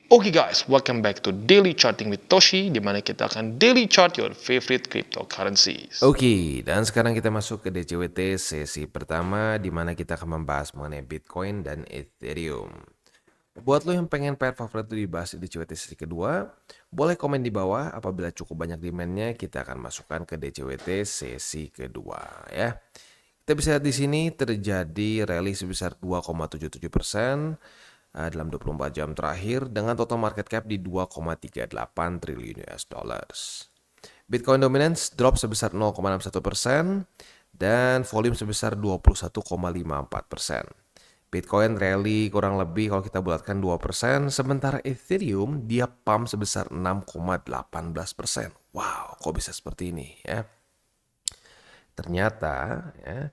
Oke guys, welcome back to Daily Charting with Toshi, di mana kita akan daily chart your favorite cryptocurrencies. Oke, dan sekarang kita masuk ke DCWT sesi pertama di mana kita akan membahas mengenai Bitcoin dan Ethereum. Buat lo yang pengen pair favorit itu dibahas di DCWT sesi kedua, boleh komen di bawah. Apabila cukup banyak demandnya, kita akan masukkan ke DCWT sesi kedua ya. Kita bisa lihat di sini terjadi rally sebesar 2,77% dalam 24 jam terakhir dengan total market cap di 2,38 triliun US dollars. Bitcoin dominance drop sebesar 0,61% dan volume sebesar 21,54%. Bitcoin rally kurang lebih kalau kita bulatkan 2%, sementara Ethereum dia pump sebesar 6,18%. Wow, kok bisa seperti ini ya? Ternyata ya,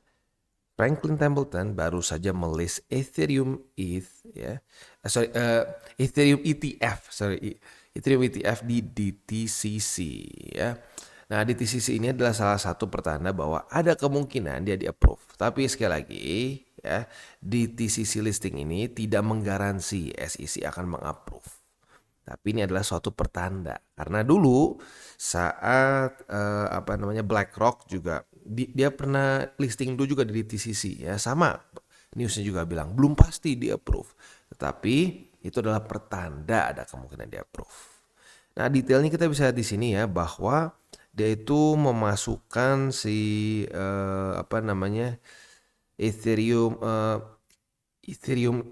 Franklin Templeton baru saja melist Ethereum Ethereum ETF di DTCC ya. Nah, DTCC ini adalah salah satu pertanda bahwa ada kemungkinan dia di-approve. Tapi sekali lagi ya, DTCC listing ini tidak menggaransi SEC akan meng-approve. Tapi ini adalah suatu pertanda karena dulu saat BlackRock juga dia pernah listing dulu juga di DTCC ya, sama newsnya juga bilang belum pasti di approve, tetapi itu adalah pertanda ada kemungkinan di approve. Nah, detailnya kita bisa lihat di sini ya bahwa dia itu memasukkan si Ethereum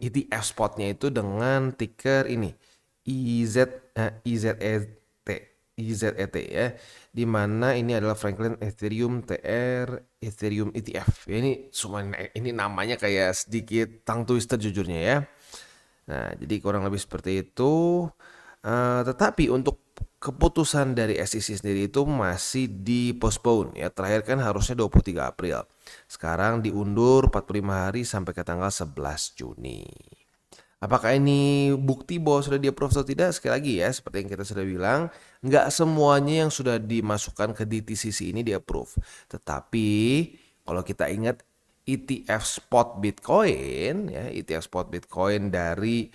ETF spotnya itu dengan ticker ini IZET ya, di mana ini adalah Franklin Ethereum TR Ethereum ETF. Ya, ini namanya kayak sedikit tongue twister jujurnya ya. Nah, jadi kurang lebih seperti itu. Tetapi untuk keputusan dari SEC sendiri itu masih di-postpone ya. Terakhir kan harusnya 23 April. Sekarang diundur 45 hari sampai ke tanggal 11 Juni. Apakah ini bukti bahwa sudah di-approve atau tidak? Sekali lagi ya, seperti yang kita sudah bilang, nggak semuanya yang sudah dimasukkan ke DTCC ini di-approve. Tetapi kalau kita ingat ETF spot Bitcoin, ya ETF spot Bitcoin dari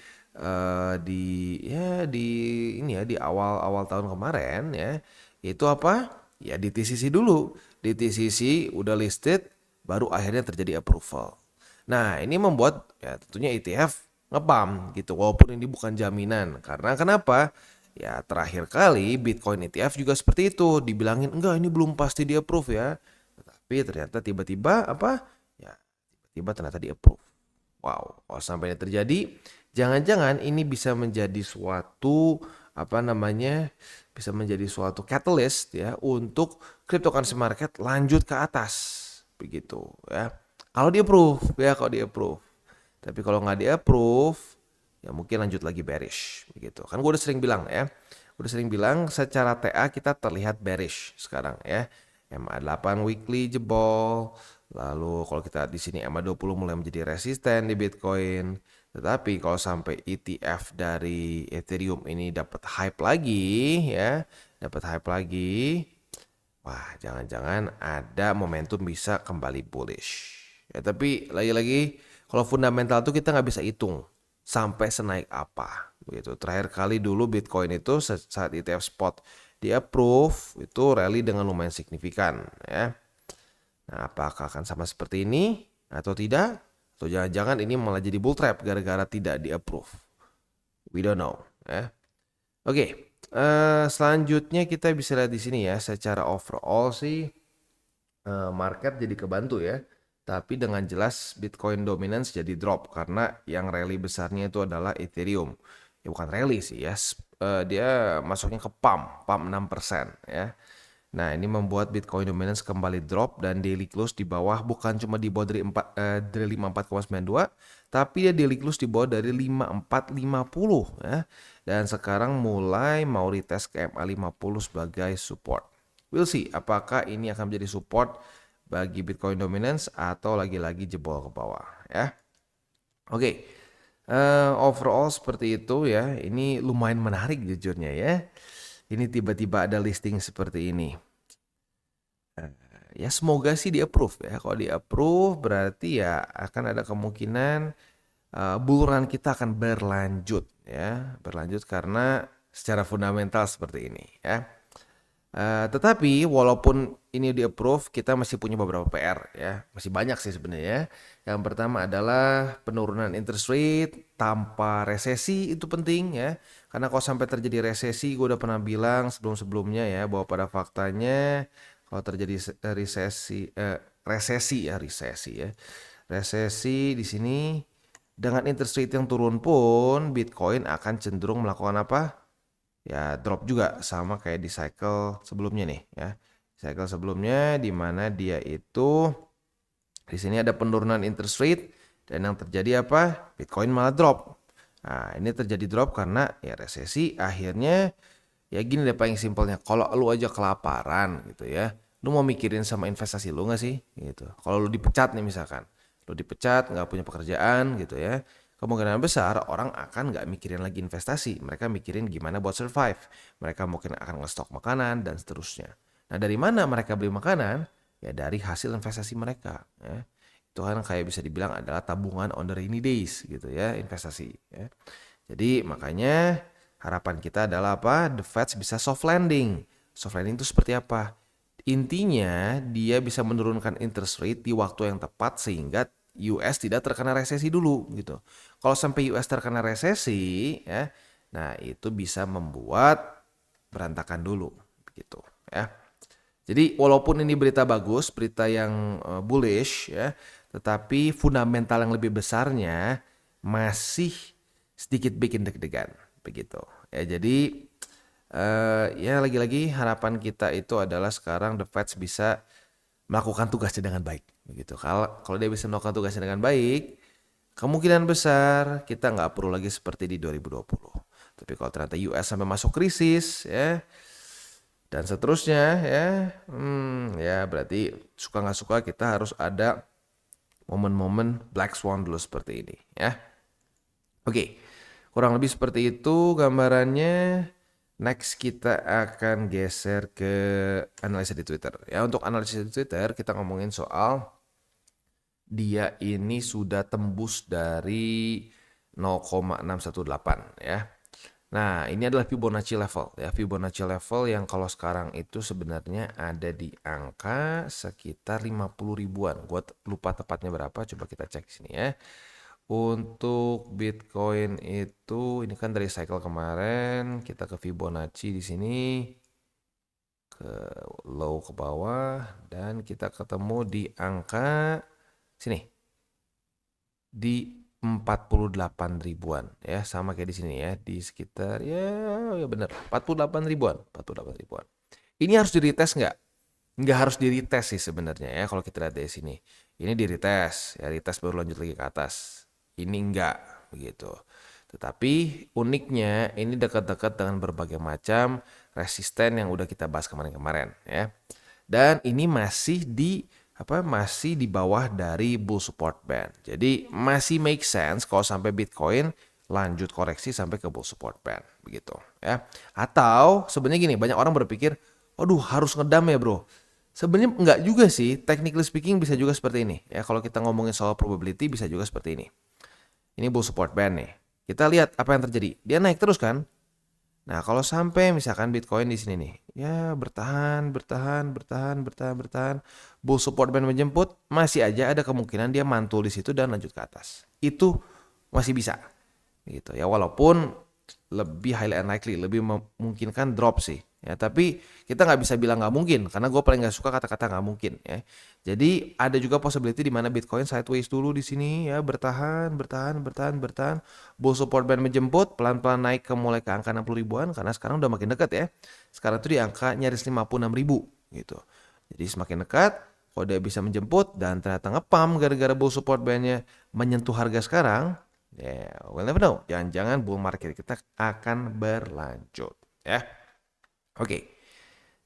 di awal-awal tahun kemarin ya, itu apa? Ya DTCC dulu. DTCC udah listed, baru akhirnya terjadi approval. Nah, ini membuat ya tentunya ETF ngebam gitu, walaupun ini bukan jaminan. Karena kenapa? Ya terakhir kali Bitcoin ETF juga seperti itu, dibilangin enggak ini belum pasti di approve ya. Tetapi ternyata tiba-tiba apa? Ya tiba-tiba ternyata di approve. Wow, kalau sampai ini terjadi, jangan-jangan ini bisa menjadi suatu bisa menjadi suatu catalyst ya untuk cryptocurrency market lanjut ke atas begitu ya. Kalau di approve ya, kalau di approve. Tapi kalau nggak di approve, ya mungkin lanjut lagi bearish begitu. Kan gue udah sering bilang ya. Udah sering bilang secara TA kita terlihat bearish sekarang ya. MA8 weekly jebol. Lalu kalau kita di sini MA20 mulai menjadi resisten di Bitcoin. Tetapi kalau sampai ETF dari Ethereum ini dapat hype lagi ya, dapat hype lagi, wah, jangan-jangan ada momentum bisa kembali bullish. Ya, tapi lagi-lagi kalau fundamental tuh kita nggak bisa hitung sampai senaik apa. Begitu. Terakhir kali dulu Bitcoin itu saat ETF spot di approve itu rally dengan lumayan signifikan ya. Nah, apakah akan sama seperti ini atau tidak? Atau jangan-jangan ini malah jadi bull trap gara-gara tidak di approve. We don't know ya. Oke. Selanjutnya kita bisa lihat di sini ya, secara overall sih market jadi kebantu ya. Tapi dengan jelas Bitcoin dominance jadi drop karena yang rally besarnya itu adalah Ethereum. Ya bukan rally sih ya, dia masuknya ke pump 6% ya. Nah, ini membuat Bitcoin dominance kembali drop dan daily close di bawah, bukan cuma di bawah dari 54,92, tapi dia daily close di bawah dari 5450 ya. Dan sekarang mulai mau retest ke MA50 sebagai support. We'll see apakah ini akan menjadi support bagi Bitcoin dominance atau lagi-lagi jebol ke bawah ya. Oke. Overall seperti itu ya. Ini lumayan menarik jujurnya ya. Ini tiba-tiba ada listing seperti ini. Ya semoga sih di approve ya. Kalau di approve berarti ya akan ada kemungkinan bull run kita akan berlanjut ya, berlanjut karena secara fundamental seperti ini ya. Tetapi walaupun ini di approve, kita masih punya beberapa PR ya, masih banyak sih sebenarnya. Yang pertama adalah penurunan interest rate tanpa resesi, itu penting ya, karena kalau sampai terjadi resesi, gue udah pernah bilang sebelum-sebelumnya ya, bahwa pada faktanya kalau terjadi resesi di sini dengan interest rate yang turun pun Bitcoin akan cenderung melakukan apa? Ya drop juga sama kayak di cycle sebelumnya nih ya. Cycle sebelumnya di mana dia itu di sini ada penurunan interest rate dan yang terjadi apa? Bitcoin malah drop. Nah, ini terjadi drop karena ya resesi. Akhirnya ya gini deh paling simpelnya, kalau lu aja kelaparan gitu ya, lu mau mikirin sama investasi lu nggak sih gitu. Kalau lu dipecat nih misalkan, lu dipecat nggak punya pekerjaan gitu ya, kemungkinan besar orang akan nggak mikirin lagi investasi, mereka mikirin gimana buat survive, mereka mungkin akan ngestok makanan dan seterusnya. Nah dari mana mereka beli makanan? Ya dari hasil investasi mereka ya. Itu kan kayak bisa dibilang adalah tabungan on the rainy days gitu ya, investasi ya. Jadi makanya harapan kita adalah apa? The Fed bisa soft landing. Soft landing itu seperti apa? Intinya dia bisa menurunkan interest rate di waktu yang tepat sehingga US tidak terkena resesi dulu gitu. Kalau sampai US terkena resesi ya, nah itu bisa membuat berantakan dulu gitu ya. Jadi walaupun ini berita bagus, berita yang bullish ya, tetapi fundamental yang lebih besarnya masih sedikit bikin deg-degan begitu. Ya jadi ya lagi-lagi harapan kita itu adalah sekarang The Fed bisa melakukan tugasnya dengan baik begitu. Kalau dia bisa melakukan tugasnya dengan baik, kemungkinan besar kita nggak perlu lagi seperti di 2020. Tapi kalau ternyata US sampai masuk krisis ya dan seterusnya ya, ya berarti suka nggak suka kita harus ada momen-momen black swan dulu seperti ini ya. Oke, kurang lebih seperti itu gambarannya. Next kita akan geser ke analisa di Twitter. Ya, untuk analisa di Twitter kita ngomongin soal dia ini sudah tembus dari 0,618 ya. Nah, ini adalah Fibonacci level ya. Fibonacci level yang kalau sekarang itu sebenarnya ada di angka sekitar 50 ribuan. Gua lupa tepatnya berapa, coba kita cek sini ya. Untuk Bitcoin itu ini kan dari cycle kemarin, kita ke Fibonacci di sini ke low ke bawah dan kita ketemu di angka sini di 48 ribuan ya, sama kayak di sini ya, di sekitar ya benar 48 ribuan, 48 ribuan. Ini harus di-retest nggak? Nggak harus di-retest sih sebenarnya ya kalau kita lihat dari sini. Ini di-retest, ya retest baru lanjut lagi ke atas. Ini enggak begitu. Tetapi uniknya ini dekat-dekat dengan berbagai macam resisten yang udah kita bahas kemarin-kemarin ya. Dan ini masih di bawah dari bull support band. Jadi masih make sense kalau sampai Bitcoin lanjut koreksi sampai ke bull support band begitu ya. Atau sebenarnya gini, banyak orang berpikir, "Waduh, harus ngedam ya, Bro." Sebenarnya enggak juga sih, technically speaking bisa juga seperti ini ya. Kalau kita ngomongin soal probability bisa juga seperti ini. Ini bull support band nih. Kita lihat apa yang terjadi. Dia naik terus kan? Nah, kalau sampai misalkan Bitcoin di sini nih, ya bertahan. Bull support band menjemput, masih aja ada kemungkinan dia mantul di situ dan lanjut ke atas. Itu masih bisa. Gitu ya, walaupun lebih highly unlikely, lebih memungkinkan drop sih. Ya, tapi kita nggak bisa bilang nggak mungkin karena gue paling nggak suka kata-kata nggak mungkin ya. Jadi ada juga possibility di mana Bitcoin sideways dulu di sini ya, bertahan. Bull support band menjemput, pelan-pelan naik mulai ke angka 60 ribuan karena sekarang udah makin dekat ya. Sekarang tuh di angka nyaris 56 ribu gitu. Jadi semakin dekat, kalau dia bisa menjemput dan ternyata ngepam gara-gara bull support bandnya menyentuh harga sekarang, ya we'll never know. Jangan-jangan bull market kita akan berlanjut ya. Oke,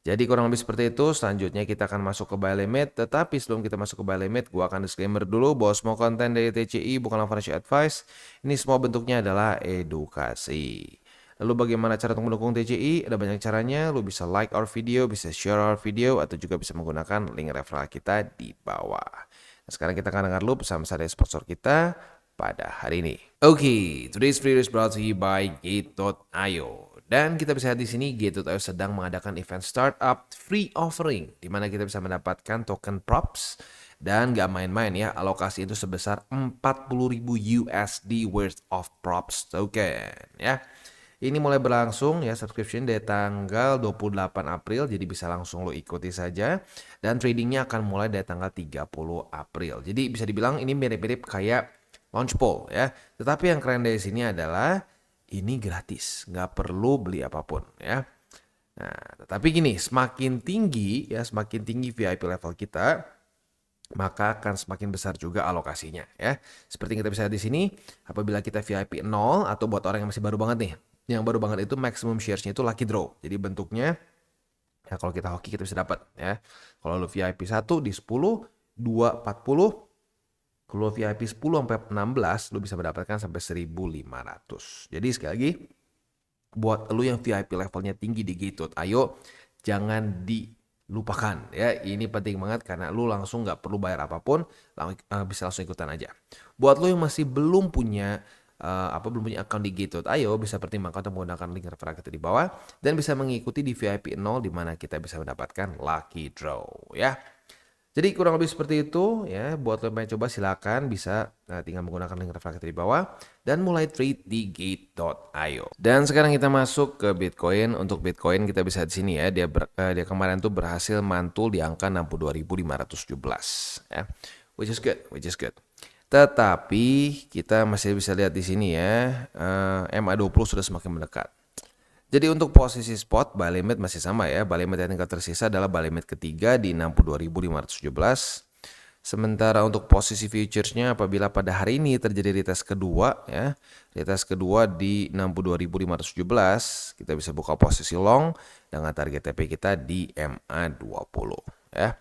jadi kurang lebih seperti itu. Selanjutnya kita akan masuk ke buy limit. Tetapi sebelum kita masuk ke buy limit, gua akan disclaimer dulu bahwa semua konten dari TCI bukanlah financial advice. Ini semua bentuknya adalah edukasi. Lalu bagaimana cara untuk mendukung TCI? Ada banyak caranya. Lu bisa like our video, bisa share our video, atau juga bisa menggunakan link referral kita di bawah. Nah, sekarang kita akan dengar dulu pesan-pesan dari sponsor kita, pada hari ini. Oke, today's video is brought to you by Gate.io. Dan kita bisa lihat di sini Gate.io sedang mengadakan event startup free offering di mana kita bisa mendapatkan token props dan gak main-main ya, alokasi itu sebesar 40.000 USD worth of props token ya. Ini mulai berlangsung ya, subscription dari tanggal 28 April, jadi bisa langsung lo ikuti saja. Dan tradingnya akan mulai dari tanggal 30 April. Jadi bisa dibilang ini mirip-mirip kayak Launchpool ya. Tetapi yang keren dari sini adalah ini gratis, nggak perlu beli apapun ya. Nah, tetapi gini, semakin tinggi VIP level kita, maka akan semakin besar juga alokasinya ya. Seperti yang kita bisa lihat di sini, apabila kita VIP 0 atau buat orang yang masih baru banget nih, yang baru banget itu maximum shares-nya itu lucky draw. Jadi bentuknya ya kalau kita hoki kita bisa dapat ya. Kalau lu VIP 1 di 10, 2 40, kalau VIP 10 sampai 16 lu bisa mendapatkan sampai 1.500. Jadi sekali lagi buat lu yang VIP levelnya tinggi di Gate.io jangan dilupakan ya. Ini penting banget karena lu langsung nggak perlu bayar apapun, bisa langsung ikutan aja. Buat lu yang masih belum punya belum punya account di Gate.io, bisa pertimbangkan untuk menggunakan link referral kita di bawah dan bisa mengikuti di VIP 0 di mana kita bisa mendapatkan lucky draw ya. Jadi kurang lebih seperti itu ya. Buat lo yang pengen coba silakan bisa tinggal menggunakan link referral kita di bawah dan mulai trade di Gate.io. Dan sekarang kita masuk ke Bitcoin. Untuk Bitcoin kita bisa di sini ya, dia kemarin tuh berhasil mantul di angka 62.517 ya. Which is good. Tetapi kita masih bisa lihat di sini ya, MA20 sudah semakin mendekat. Jadi untuk posisi spot, buy limit masih sama ya. Buy limit yang tinggal tersisa adalah buy limit ketiga di 62.517. Sementara untuk posisi futuresnya apabila pada hari ini terjadi retest kedua ya, retest kedua di 62.517, kita bisa buka posisi long dengan target TP kita di MA20 ya.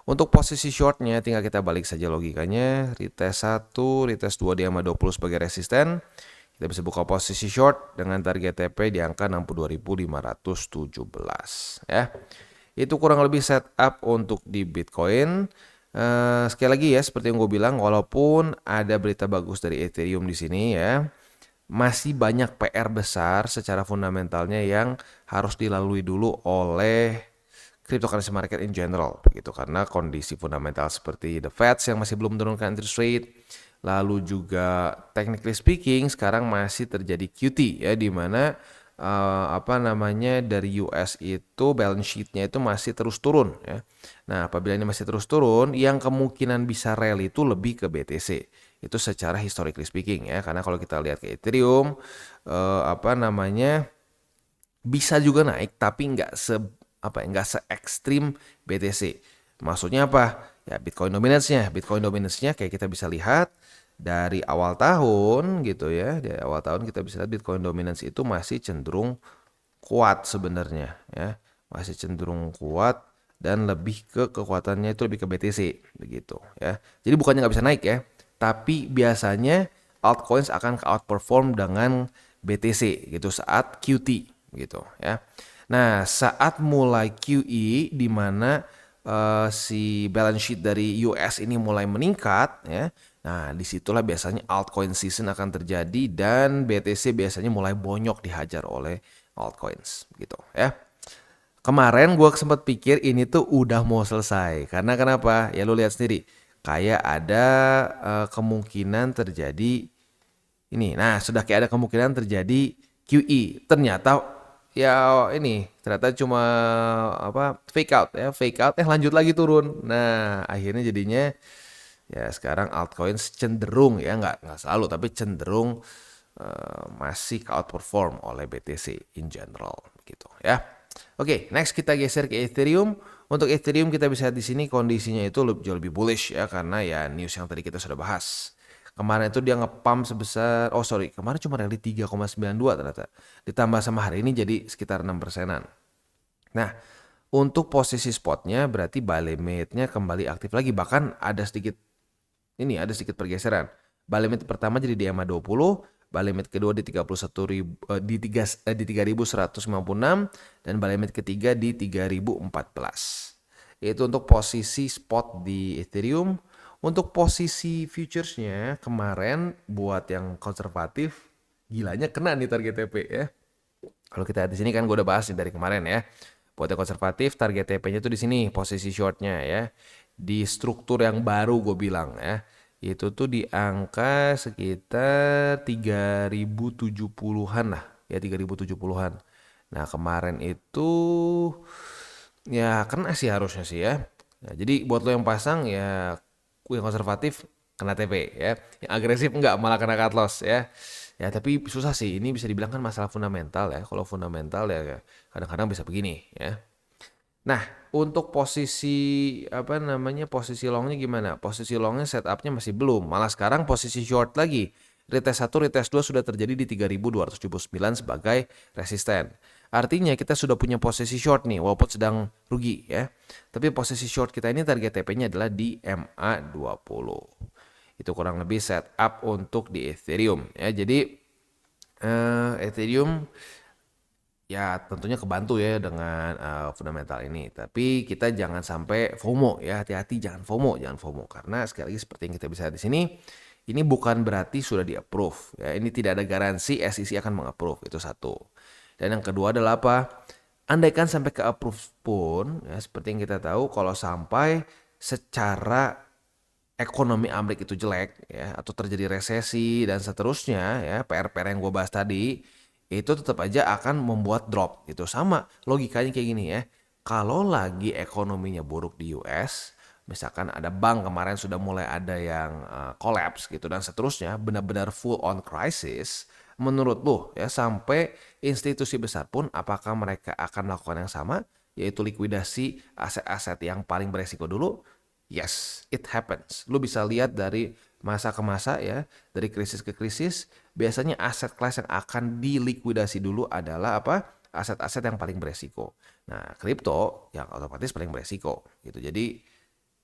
Untuk posisi shortnya tinggal kita balik saja logikanya. Retest 1, retest 2 di MA20 sebagai resisten. Kita bisa buka posisi short dengan target TP di angka 62.517 ya. Itu kurang lebih setup untuk di Bitcoin. Sekali lagi ya, seperti yang gue bilang, walaupun ada berita bagus dari Ethereum di sini ya, masih banyak PR besar secara fundamentalnya yang harus dilalui dulu oleh cryptocurrency market in general begitu, karena kondisi fundamental seperti the Fed yang masih belum menurunkan interest rate, lalu juga technically speaking sekarang masih terjadi QT ya, di mana dari US itu balance sheet-nya itu masih terus turun ya. Nah, apabila ini masih terus turun, yang kemungkinan bisa rally itu lebih ke BTC. Itu secara historically speaking ya, karena kalau kita lihat ke Ethereum bisa juga naik tapi nggak se ekstrim BTC. Maksudnya apa? Ya Bitcoin dominance-nya kayak kita bisa lihat dari awal tahun gitu ya. Dari awal tahun kita bisa lihat Bitcoin dominance itu masih cenderung kuat sebenarnya ya. Masih cenderung kuat dan lebih ke kekuatannya itu lebih ke BTC begitu ya. Jadi bukannya nggak bisa naik ya, tapi biasanya altcoins akan outperform dengan BTC gitu saat QT gitu ya. Nah, saat mulai QE di mana si balance sheet dari US ini mulai meningkat ya. Nah, disitulah biasanya altcoin season akan terjadi dan BTC biasanya mulai bonyok dihajar oleh altcoins gitu ya. Kemarin gue sempat pikir ini tuh udah mau selesai. Karena kenapa? Ya lu lihat sendiri. Kayak ada kemungkinan terjadi ini. Nah, sudah kayak ada kemungkinan terjadi QE. Ternyata ternyata cuma fake out lanjut lagi turun. Nah, akhirnya jadinya ya sekarang altcoins cenderung ya nggak selalu tapi cenderung masih outperform oleh BTC in general gitu ya. Oke, next kita geser ke Ethereum. Untuk Ethereum kita bisa lihat di sini kondisinya itu jauh lebih bullish ya, karena ya news yang tadi kita sudah bahas. Kemarin itu dia nge-pump kemarin cuma rally 3,92 ternyata. Ditambah sama hari ini jadi sekitar 6%-an. Nah, untuk posisi spotnya berarti buy limit-nya kembali aktif lagi. Bahkan ada sedikit pergeseran. Buy limit pertama jadi di MA20, buy limit kedua di 3.156 dan buy limit ketiga di 3.014. Itu untuk posisi spot di Ethereum. Untuk posisi futuresnya kemarin buat yang konservatif, gilanya kena nih target TP ya. Kalau kita lihat di sini kan gue udah bahas nih dari kemarin ya. Buat yang konservatif, target TP-nya tuh di sini, posisi shortnya ya. Di struktur yang baru gue bilang ya. Itu tuh di angka sekitar 3070-an lah. Ya 3070-an. Nah kemarin itu ya kena sih harusnya sih ya. Nah, jadi buat lo yang pasang ya yang konservatif kena TP ya. Yang agresif enggak malah kena cut loss ya. Ya tapi susah sih, ini bisa dibilang kan masalah fundamental ya. Kalau fundamental ya kadang-kadang bisa begini ya. Nah, untuk posisi apa namanya posisi longnya gimana? Posisi longnya setupnya masih belum. Malah sekarang posisi short lagi. Retest 1, retest 2 sudah terjadi di 3279 sebagai resisten. Artinya kita sudah punya posisi short nih walaupun sedang rugi ya. Tapi posisi short kita ini target TP-nya adalah di MA20. Itu kurang lebih setup untuk di Ethereum ya. Jadi Ethereum ya tentunya kebantu ya dengan fundamental ini. Tapi kita jangan sampai FOMO ya, hati-hati jangan FOMO karena sekali lagi seperti yang kita bisa lihat di sini, ini bukan berarti sudah di-approve ya. Ini tidak ada garansi SEC akan meng-approve, itu satu. Dan yang kedua adalah apa? Andaikan sampai ke approve pun ya seperti yang kita tahu kalau sampai secara ekonomi Amerika itu jelek ya atau terjadi resesi dan seterusnya ya PR-PR yang gue bahas tadi itu tetap aja akan membuat drop gitu. Sama logikanya kayak gini ya, kalau lagi ekonominya buruk di US misalkan ada bank kemarin sudah mulai ada yang collapse gitu dan seterusnya benar-benar full on crisis, menurut lo ya sampai institusi besar pun apakah mereka akan melakukan yang sama yaitu likuidasi aset-aset yang paling beresiko dulu? Yes, it happens. Lu bisa lihat dari masa ke masa ya, dari krisis ke krisis, biasanya aset kelas yang akan dilikuidasi dulu adalah apa? Aset-aset yang paling beresiko. Nah, kripto yang otomatis paling beresiko gitu. Jadi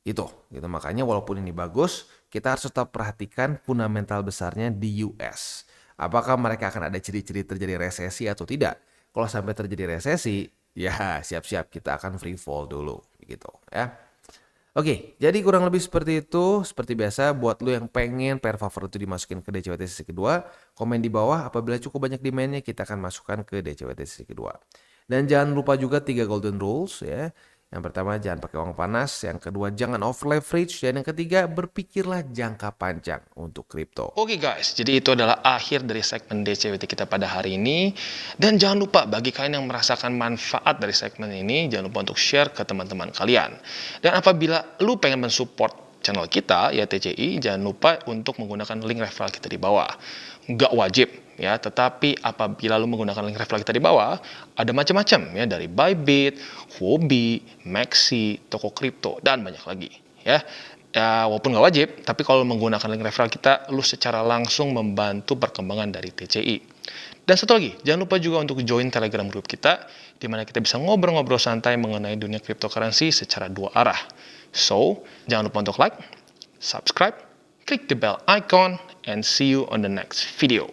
itu gitu. Makanya walaupun ini bagus, kita harus tetap perhatikan fundamental besarnya di US. Apakah mereka akan ada ciri-ciri terjadi resesi atau tidak? Kalau sampai terjadi resesi, ya siap-siap kita akan free fall dulu gitu ya. Oke, jadi kurang lebih seperti itu. Seperti biasa, buat lu yang pengen pair favorit itu dimasukin ke DCWT sesi kedua, komen di bawah. Apabila cukup banyak demandnya, kita akan masukkan ke DCWT sesi kedua. Dan jangan lupa juga 3 golden rules ya. Yang pertama, jangan pakai uang panas. Yang kedua, jangan over leverage. Dan yang ketiga, berpikirlah jangka panjang untuk kripto. Oke guys, jadi itu adalah akhir dari segmen DCWT kita pada hari ini. Dan jangan lupa bagi kalian yang merasakan manfaat dari segmen ini, jangan lupa untuk share ke teman-teman kalian. Dan apabila lu pengen mensupport channel kita, ya TCI, jangan lupa untuk menggunakan link referral kita di bawah. Nggak wajib ya, tetapi apabila lu menggunakan link referral kita di bawah, ada macam-macam ya, dari Bybit, Huobi, Maxi, toko kripto, dan banyak lagi ya. Ya, walaupun nggak wajib, tapi kalau menggunakan link referral kita, lu secara langsung membantu perkembangan dari TCI. Dan satu lagi, jangan lupa juga untuk join Telegram group kita, di mana kita bisa ngobrol-ngobrol santai mengenai dunia cryptocurrency secara dua arah. So, jangan lupa untuk like, subscribe, klik the bell icon, and see you on the next video.